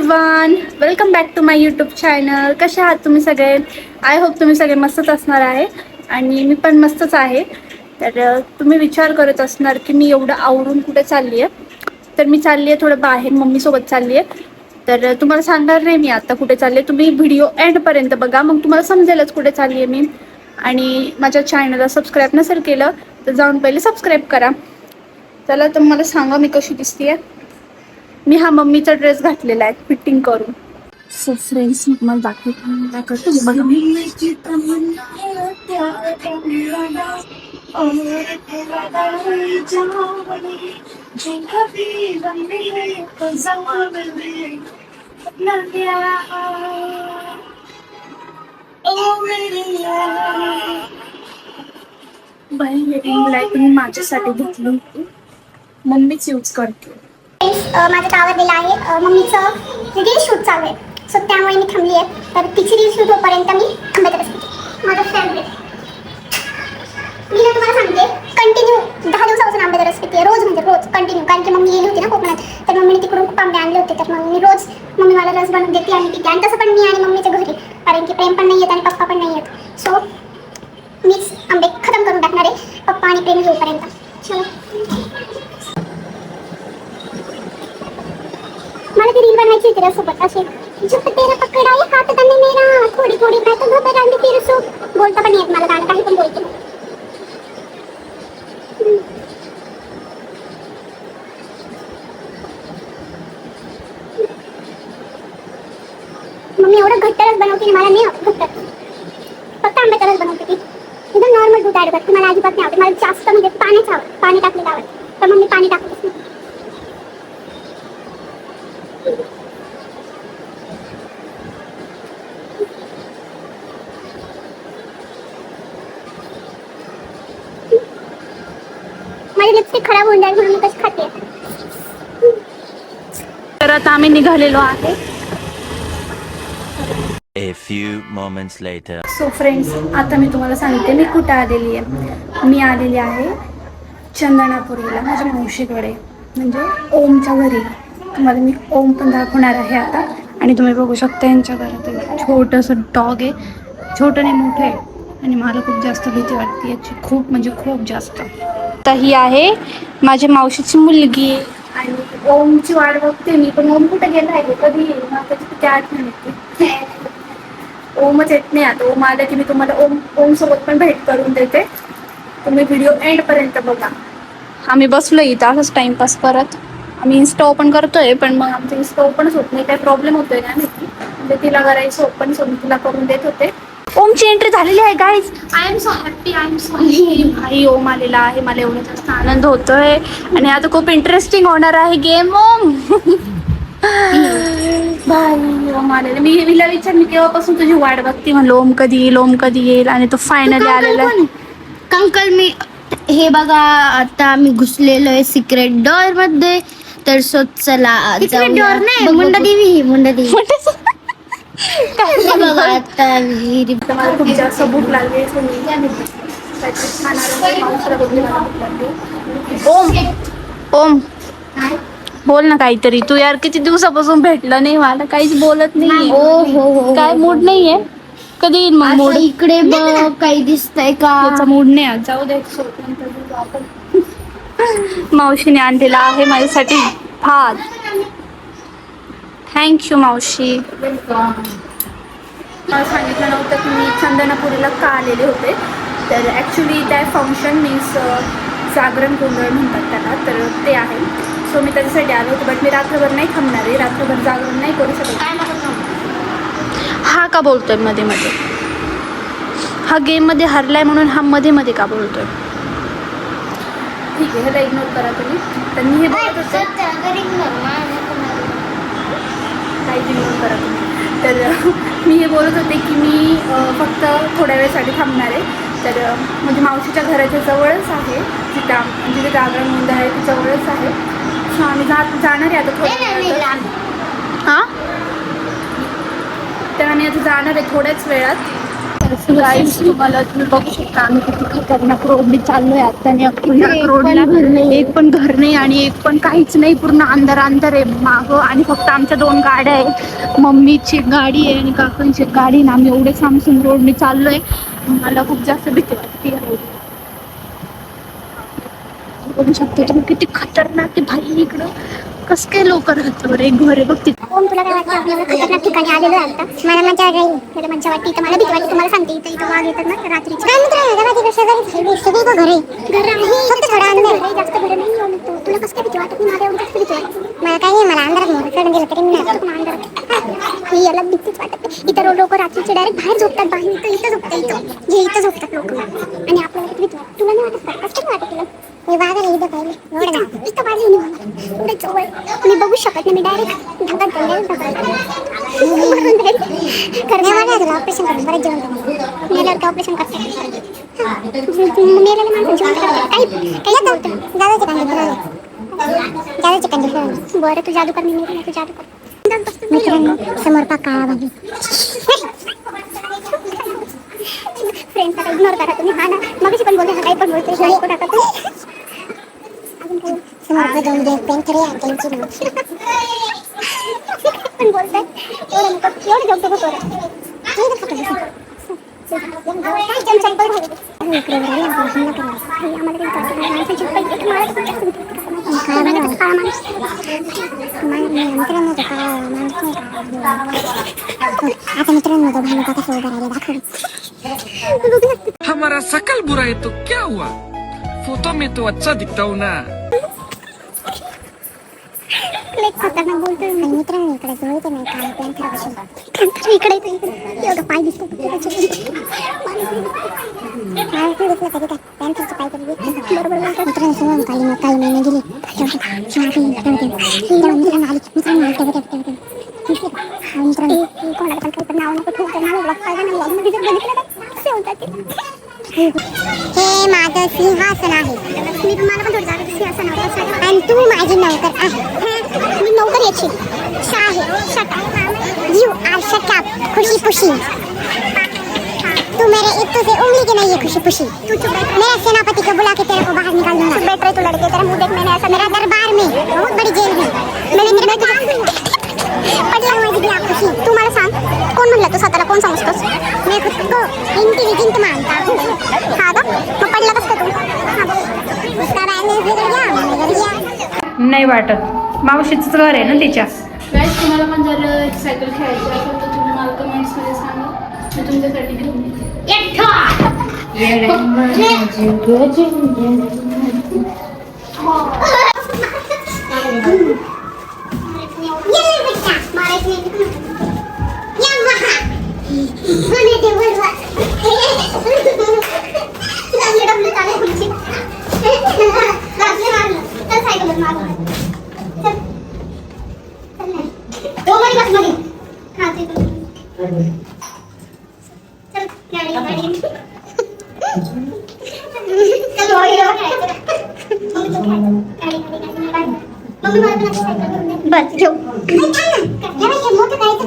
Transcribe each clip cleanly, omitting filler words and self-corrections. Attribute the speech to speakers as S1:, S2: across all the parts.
S1: Everyone, welcome back to my YouTube channel. कसे आहात तुम्ही सगळे? आय होप तुम्ही सगळे मस्तच असणार आहे आणि मी पण मस्तच आहे. तर तुम्ही विचार करत असणार की मी एवढं आवरून कुठे चालली आहे. तर मी चालली आहे थोडं बाहेर, मम्मीसोबत चालली आहे. तर तुम्हाला सांगणार नाही मी आता कुठे चालले. तुम्ही व्हिडिओ एंडपर्यंत बघा, मग तुम्हाला समजेलच कुठे चालली आहे मी. आणि माझ्या चॅनलला सबस्क्राईब नसेल केलं तर जाऊन पहिले सबस्क्राईब करा. चला तर मला सांगा मी कशी दिसतीये. मी हा मम्मीचा ड्रेस घातलेला आहे फिटिंग करून. सो फ्रेंड्स, मला दाखवतो बघा मी. तुम्ही माझ्यासाठी घेतली होती, मम्मीच यूज करते.
S2: माझं आवडलेलं आहे. मम्मीचं रील शूट चालू आहे, सो त्यामुळे मी थांबली आहे. तर तिची रील शूट होईपर्यंत मी थांबत असते. माझं फेवरेट मी ना तुम्हाला सांगते, कंटिन्यू 10 दिवसापासून आंबे रस पिते रोज, म्हणजे रोज कंटिन्यू. कारण की मम्मी गेली होती ना कोकणात, तर मम्मीने तिकडून खूप आंबे आणले होते. तर मग मी रोज मम्मी मला रस बनवून देते आणि पिते. आणि तसं पण मी आणि मम्मीच्या घरी, कारण की प्रेम पण नाही येत आणि पप्पा पण नाही येत. सो मीच आंबे खतम करून टाकणार आहे पप्पा आणि प्रेम येऊपर्यंत. चलो, मला ती रील बनवायची होती त्यासोबत. असे जब तेरा पकड़ा ये हाथ तने मेरा, थोड़ी थोड़ी मैं तो घबराने फिर सो. बोलता पण येत मला, गाणं काही पण बोलते. मम्मी एवढं घट्ट रस बनवते मला नाही आवडत घट्ट. फक्त आंब्याचा रस बनवते ती. एकदम नॉर्मल दूध ॲड करते, मला अजिबात नाही आवडत. मला जास्त म्हणजे पाणीच आवडतं, पाणी टाकलेलं आवडतं. तर मम्मी पाणी टाकतच नाही. माझी लिपस्टिक खराब होऊन जाईल म्हणून मी कशी खाते.
S1: तर आता आम्ही निघालेलो आहे.
S3: A few moments later.
S1: So friends, आता मी तुम्हाला सांगते मी कुठं आलेली आहे. मी आलेली आहे चंदनापुरीला, माझ्या मावशीकडे, म्हणजे ओमच्या घरी. तुम्हाला मी ओम पण दाखवणार आहे आता. आणि तुम्ही बघू शकता यांच्या घरात एक छोटंसं डॉग आहे. छोटं नाही, मोठं आहे. आणि मला खूप जास्त भीती वाटते याची, खूप म्हणजे खूप जास्त. तर ही आहे माझ्या मावशीची मुलगी आणि ओमची वाट बघते मी. पण ओम कुठं गेला आहे, कधी येईल ना, त्याची किती आठवण येते. ओमच येत नाही. आता ओम आलं की मी तुम्हाला ओम सोबत पण भेट करून देते. तुम्ही व्हिडिओ एंडपर्यंत बघा. आम्ही बसलो इथं असंच टाइमपास करत. आम्ही इन्स्टा ओपन करतोय, पण मग आमचं इन्स्टा ओपनच होत नाही. काय प्रॉब्लेम होतोय ना माहिती. म्हणजे तिला करायचं ओपन, सो मी तिला करून देत होते. ओमची एंट्री झालेली आहे guys. I am so happy, I am so happy. भाई ओम आलेला आहे, मला एवढा जास्त आनंद होतोय. आणि आता खूप इंटरेस्टिंग होणार आहे गेम. ओम भाई ओम आलेला. मी हिला विचार, मी केव्हापासून तुझी वाट बघते म्हणलं ओम कधी येईल, ओम कधी येईल. आणि तो फायनली आलेला.
S4: कंकल मी हे बघा, आता आम्ही घुसलेलो आहे सिक्रेट डोअर मध्ये. तर चला
S2: सिक्रेट डोअर नाही, मुंडा देवी, मुंडा देवी.
S4: हे बघा आता
S1: मला खूप जास्त भूक लागली आहे. ओम ओम बोल ना काहीतरी. तू यार किती दिवसापासून भेटलं नाही मला, काहीच बोलत नाही. काय मूड नाहीये. कधी येईल मग मूड?
S4: इकडे बघ काही दिसतंय का?
S1: त्याचा मूड नाही आज. जाऊ दे. मावशीने आणलेला आहे माझ्यासाठी भात. थँक्यू मावशी. मला सांगितलं नव्हतं की मी चंदनापुरीला का आलेले होते. तर ॲक्च्युली त्या फंक्शन मीन्स जागरण गोंधळ म्हणतात त्याला, तर ते आहे. सो मी त्याच्यासाठी आलो होतो. बट मी रात्रभर नाही थांबणार आहे, रात्रभर जागरण नाही करू शकत. हा का बोलतोय मध्ये मध्ये? हा गेममध्ये हरलाय म्हणून हा मध्ये मध्ये का बोलतोय? ठीक आहे, ह्याला इग्नोर करा तुम्ही. तर मी हे बोलत होते, काहीच इग्नोर करा तुम्ही. तर मी हे बोलत होते की मी फक्त थोड्या वेळेसाठी थांबणार आहे. तर म्हणजे मावशीच्या घराच्या जवळच आहे, जिथे जागरण गोंधळ आहे ती जवळच आहे. सो आम्ही जाणार आहे आता थोड्या. हां, तर आम्ही आता जाणार आहे थोड्याच वेळात. गाईस तुम्हाला तुम्ही बघू शकता आम्ही किती खतरनाक रोडने चाललोय आता आणि रोडला एक पण घर नाही आणि एक पण काहीच नाही, पूर्ण अंधार आहे मागं आणि फक्त आमच्या 2 गाड्या आहे, मम्मीची गाडी आहे आणि काकांची गाडी ना. आम्ही एवढे सामसून रोडने चाललोय, मला खूप जास्त भीती वाटते. बघू शकतो तुम्ही किती खतरनाक आहे भाई, इकडं कसं काय लोक राहतात बरं. एक घर आहे बघ तिथे.
S2: ओम तुला काय वाटतं आपण एवढं खतरनाक ठिकाणी आलेलो आहे आता? मला मजा राहील, मला मजा वाटते. इथं मला भीती वाटते, तुम्हाला सांगते. इथं वाघ येतात ना रात्रीचे. काय मित्र आहे का शेजारी सगळी का घर आहे? घर आहे फक्त थोडा अंधार आहे, जास्त घर नाही. ओम तुला कसं काय भीती वाटत? मला एवढं कसं भीती वाटत? मला काही नाही, मला अंधारात मोठं चढून गेलं तरी मी नाही पण अंधारात मी याला भीतीच वाटत नाही. इथं लोक रात्रीचे डायरेक्ट बाहेर झोपतात, बाहेर इथं झोपतात, इथं झोपतात लोक आणि आपल्याला भीती वाटत. तुला नाही वाटत का? कसं वाटत तुला? मी वाघाला इथं पाहिले एवढं इथं पाहिजे नाही, एवढं जवळ मी बघू शकत नाही. मी डायरेक्ट धक्का ऑपरेशन करून बरं जेवण मेल्यावर काय ऑपरेशन करतात मेलेल्या माणसं जेवण करतात काही कंडिशन. बरं तू जादू कर, मी नाही तू जादू कर. मित्रांनो समोर पक्का भाजी फ्रेंडचा इग्नोर करा तुम्ही. हा ना मग पण बोलते, हा काही पण बोलते, समोर जाऊन दे पेंटर आहे त्यांची पण बोलताय एवढं जमतो बघ
S5: हमारा शकल बुरा है तो क्या हुआ, फोटो में तो अच्छा दिखता हूँ ना.
S2: खतरनाक बोलतोय मित्रांनो. इकडे जोडते नाही काय पॅन्थर इकडे एवढं पाय दिसतो पॅन्थरचं पाय तरी बरोबर मित्रांनो. समोर काही महिने गेले कोणाला पण काही नाव नको ठेवतो मला ब्लॉग पाहिजे ना ब्लॉगमध्ये जर बघितलं तर कसे होतात. हे माझं सिंहासन आहे, मी तुम्हाला पण थोडं जागा सिंहासन आणि तू माझी नौकर आहे. मी नौकर याची यू आर शट अप खुशी खुशी. तू मेरे इत्तू से उंगली की नहीं है खुशी खुशी. मेरा सेनापति को बुला के तेरे को बाहर निकाल दूंगा. बैठ रहे तू लड़के, तेरा मुंह देख मैंने ऐसा मेरा दरबार में बहुत बड़ी जेल है. मैंने तेरे को पडला माझी बिया खुशी. तू मला सांग कोण म्हणलं तू स्वतःला कोण समजतोस? मी खुद को इंटेलिजेंट मानता हूँ. हा ना मग पडला कसं तू? उसका बॅलन्स बिगड़ गया, बिगड़ गया.
S1: नाही वाटत, मावशीचंच घर आहे ना तिच्या. गाईस तुम्हाला पण जर सायकल खेळायची असेल तर तुम्ही मला कमेंट्समध्ये सांगा, मी तुमच्यासाठी घेऊन येते.
S2: बस ठेव मोठं करायचं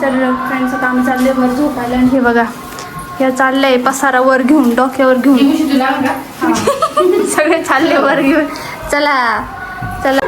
S1: तर फ्रेंडचं काम चाललंय वर झोपायला आणि हे बघा हे चाललंय पसारा वर घेऊन डोक्यावर घेऊन सगळे चालले वर घेऊन. चला चला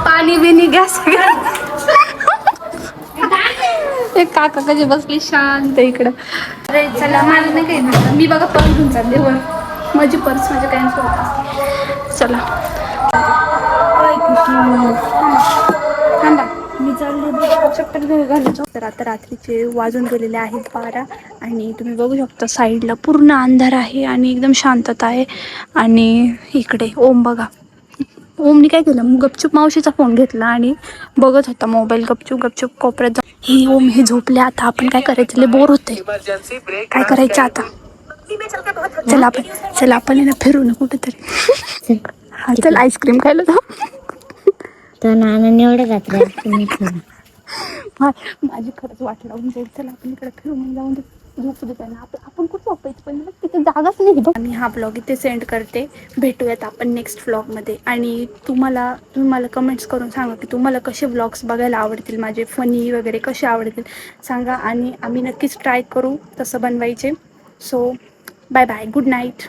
S1: पाणी बिनी घ्या सगळं. एक काका कशी बसली शांत इकडं. अरे चला मला नाही काही नाही, मी बघा पर्स घेऊन चालले वर. माझी पर्स माझ्या कॅन्सल होत. चला थांबा मी चालले चक्कर घालायचो. तर आता रात्रीचे वाजून गेलेले आहेत 12 आणि तुम्ही बघू शकता साईडला पूर्ण अंधार आहे आणि एकदम शांतता आहे. आणि इकडे ओम बघा, ओमनी काय केलं गपचूप मावशीचा फोन घेतला आणि बघत होता मोबाईल गपचूप कोपऱ्यात जाऊन. हे ओम हे झोपले, आता आपण काय करायचं, लय बोर होते, काय करायचं आता. चला आपण ना फिरू ना कुठेतरी. हा चल आईस्क्रीम खायला जाऊ.
S6: तर नानाने एवढं घातलं
S1: माझी खरंच वाट लावून जाईल. चला आपण इकडे फिरून जाऊन दे. झोपू दे त्यांना. आपण कुठं झोपायचं पण तिथे जागाच नाही बघ. मी हा ब्लॉग इथे सेंड करते. भेटूयात आपण नेक्स्ट व्लॉगमध्ये. आणि तुम्ही मला कमेंट्स करून सांगा की तुम्हाला कसे व्लॉग्स बघायला आवडतील, माझे फनी वगैरे कसे आवडतील सांगा. आणि आम्ही नक्कीच ट्राय करू तसं बनवायचे. So bye bye, good night.